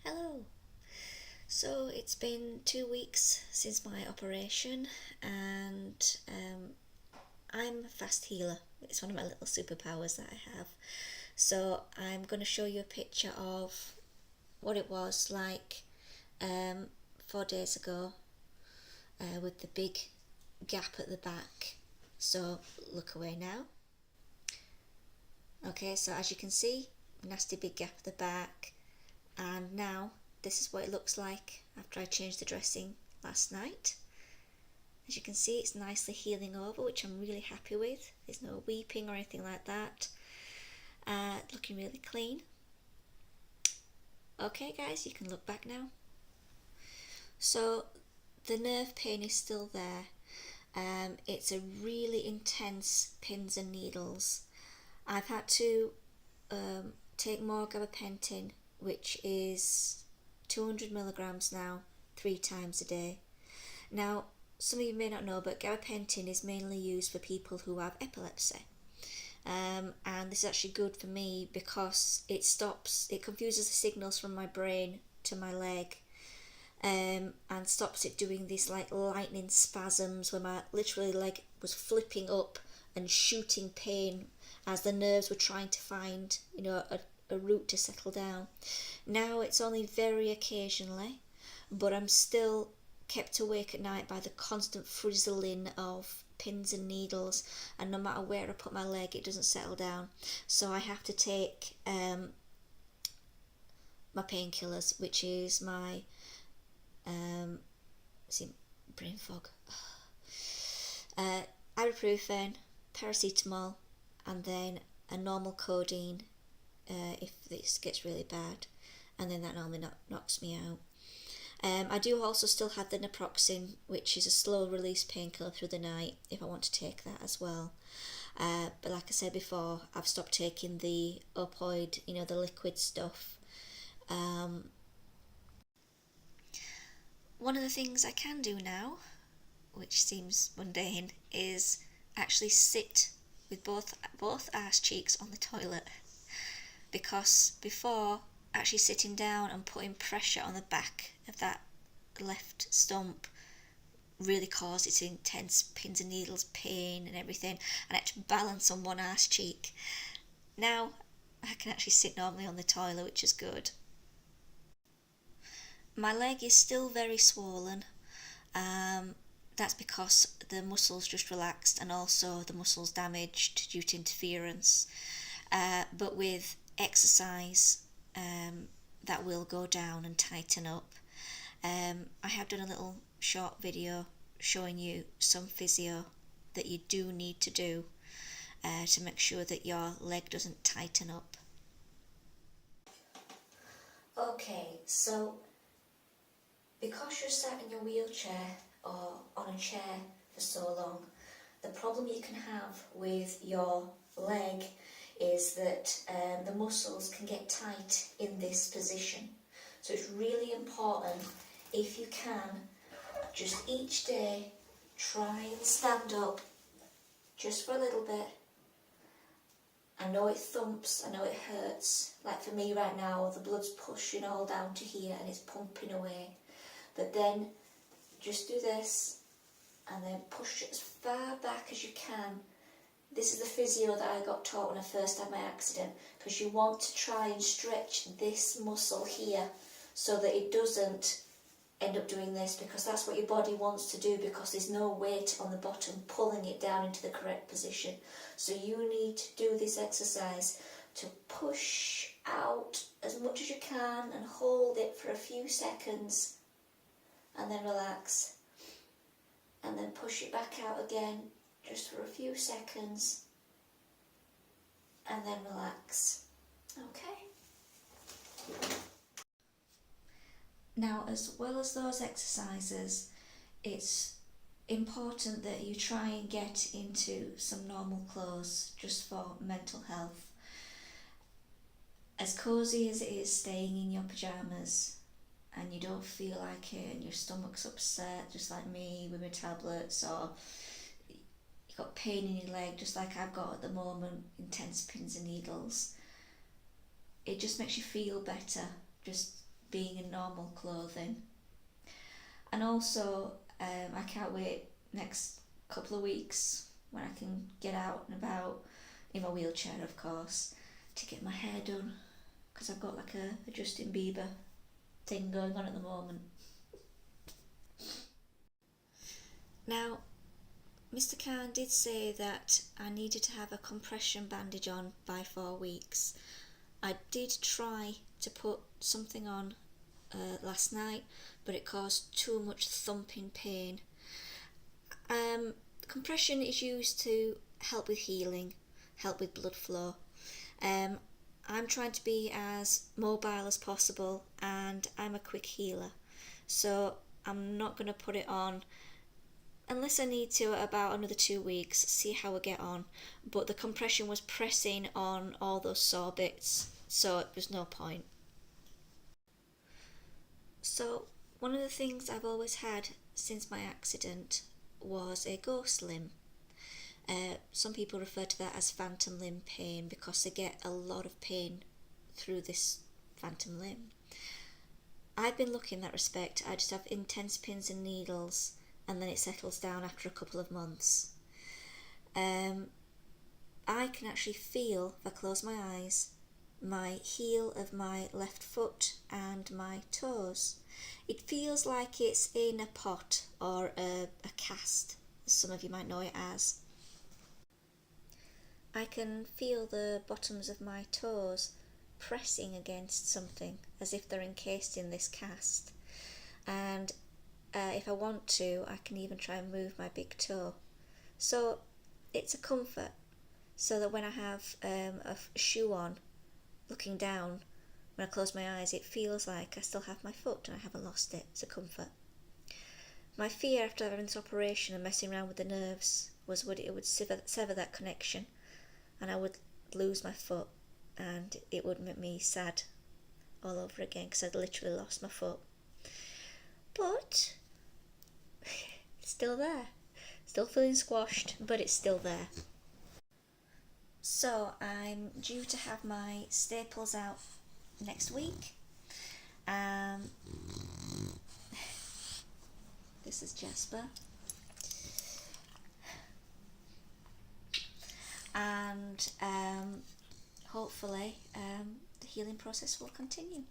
Hello. So it's been 2 weeks since my operation, and I'm a fast healer. It's one of my little superpowers that I have. So I'm going to show you a picture of what it was like um, 4 days ago with the big gap at the back. So look away now. Okay, so as you can see, nasty big gap at the back, and now this is what it looks like after I changed the dressing last night. As you can see, it's nicely healing over, which I'm really happy with. There's no weeping or anything like that. Looking really clean. Okay guys, you can look back now. So the nerve pain is still there. It's a really intense pins and needles. I've had to take more gabapentin, which is 200 milligrams now, 3 times a day. Now, some of you may not know, but gabapentin is mainly used for people who have epilepsy. And this is actually good for me because it confuses the signals from my brain to my leg, and stops it doing these like lightning spasms where my literally leg was flipping up and shooting pain as the nerves were trying to find a route to settle down. Now it's only very occasionally, but I'm still kept awake at night by the constant frizzling of pins and needles, and no matter where I put my leg it doesn't settle down, so I have to take my painkillers, which is my brain fog, ibuprofen, paracetamol, and then a normal codeine if this gets really bad, and then that normally knocks me out. I do also still have the naproxen, which is a slow release painkiller through the night if I want to take that as well. But like I said before, I've stopped taking the Opoid, the liquid stuff. One of the things I can do now, which seems mundane, is actually sit with both arse cheeks on the toilet, because before, actually sitting down and putting pressure on the back of that left stump really caused its intense pins and needles pain and everything, and I had to balance on one arse cheek. Now I can actually sit normally on the toilet, which is good. My leg is still very swollen. That's because the muscles just relaxed and also the muscles damaged due to interference. But with exercise, that will go down and tighten up. I have done a little short video showing you some physio that you do need to do to make sure that your leg doesn't tighten up. Okay, so because you're sat in your wheelchair or on a chair for so long, the problem you can have with your leg is that the muscles can get tight in this position. So it's really important, if you can, just each day try and stand up just for a little bit. I know it thumps, I know it hurts. Like for me right now, the blood's pushing all down to here and it's pumping away. But then just do this and then push it as far back as you can. This is the physio that I got taught when I first had my accident, because you want to try and stretch this muscle here so that it doesn't end up doing this, because that's what your body wants to do, because there's no weight on the bottom pulling it down into the correct position. So you need to do this exercise to push out as much as you can and hold it for a few seconds and then relax, and then push it back out again just for a few seconds and then relax. Okay? Now, as well as those exercises, it's important that you try and get into some normal clothes just for mental health. As cosy as it is staying in your pyjamas and you don't feel like it and your stomach's upset just like me with my tablets, or you've got pain in your leg just like I've got at the moment, intense pins and needles, it just makes you feel better just being in normal clothing. And also, I can't wait next couple of weeks when I can get out and about in my wheelchair, of course, to get my hair done, because I've got like a Justin Bieber thing going on at the moment. Now, Mr. Khan did say that I needed to have a compression bandage on by 4 weeks. I did try to put something on last night, but it caused too much thumping pain. Compression is used to help with healing, help with blood flow. I'm trying to be as mobile as possible, and I'm a quick healer, so I'm not going to put it on unless I need to about another 2 weeks, see how I get on. But the compression was pressing on all those sore bits, so it was no point. So one of the things I've always had since my accident was a ghost limb. Some people refer to that as phantom limb pain because they get a lot of pain through this phantom limb. I've been lucky in that respect. I just have intense pins and needles, and then it settles down after a couple of months. I can actually feel, if I close my eyes, my heel of my left foot and my toes. It feels like it's in a pot or a cast, as some of you might know it as. I can feel the bottoms of my toes pressing against something as if they're encased in this cast. And if I want to, I can even try and move my big toe. So it's a comfort, so that when I have a shoe on, looking down, when I close my eyes, it feels like I still have my foot and I haven't lost it. It's a comfort. My fear after having this operation and messing around with the nerves was it would sever that connection, and I would lose my foot, and it would make me sad all over again because I'd literally lost my foot. But it's still there. Still feeling squashed, but it's still there. So I'm due to have my staples out next week. This is Jasper. And hopefully the healing process will continue.